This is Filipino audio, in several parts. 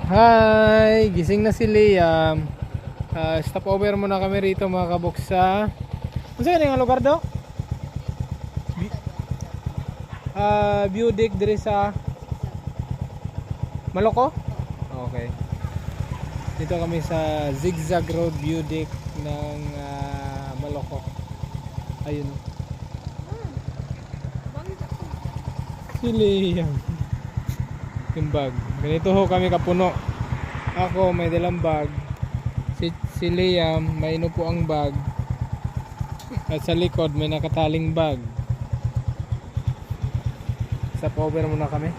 Hi! Gising na si Liam. Stop over muna kami rito mga kabok sa... Ano sa'yo nga lugar do? View deck diri sa... Maloko? Okay. Dito kami sa Zigzag Road view deck ng Maloko. Ayun o. Si Liam. Yung bag. Ganito ho kami kapuno. Ako may dalang bag. Si Liam may inupo ang bag. At sa likod may nakataling bag. Sa cover muna kami.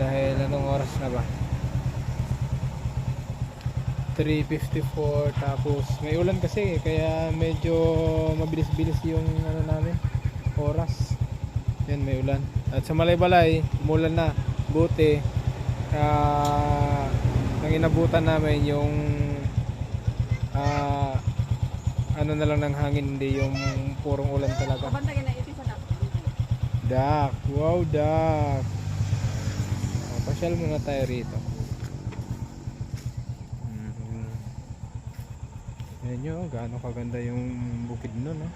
Dahil anong oras na ba? 3:54. Tapos may ulan kasi kaya medyo mabilis-bilis yung ano namin, oras. Yan, may ulan. At sa Malaybalay, umulan na. Buti ang inabutan namin yung ano na lang ng hangin, hindi yung purong ulan talaga. Dak, wow dak. Pasyal muna tayo rito. Ayan nyo, gaano kaganda yung bukid nun, no?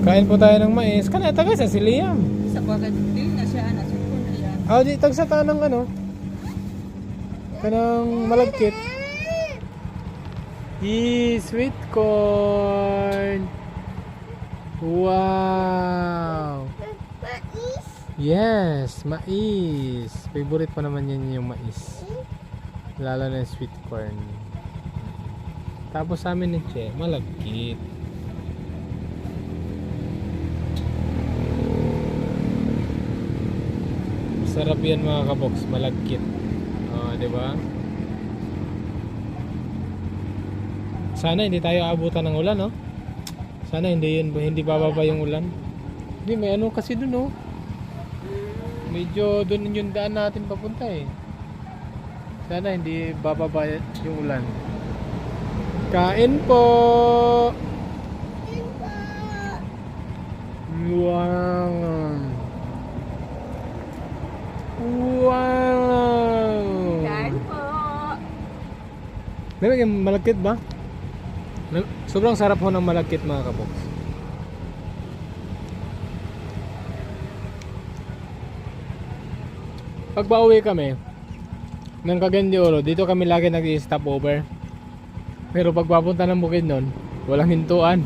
Kain po tayo ng mais. Kana taga sa Liam. Sa bagay din na siya, nasukon na siya. Di tag sa tanang ano. Kanang malagkit. Sweet corn. Wow. Mais? Yes, mais. Favorite pa naman yan yung mais. Lalo na yung sweet corn. Tapos sa amin ni Che, malagkit. Sarap yan mga kabox, malagkit. Di ba? Sana hindi tayo aabutan ng ulan, no? Sana hindi bababa yung ulan. Hindi, may ano kasi dun, no? Medyo dun yung daan natin papunta, eh. Sana hindi bababa yung ulan. Kain po! Wow! Wow! Kain po. Malagkit ba? Sobrang sarap ho ng malagkit mga kabox. Pag pauwi kami ng Cagayan de Oro, dito kami lagi nag-i-stop over. Pero pag papunta ng bukid nun, walang hintuan.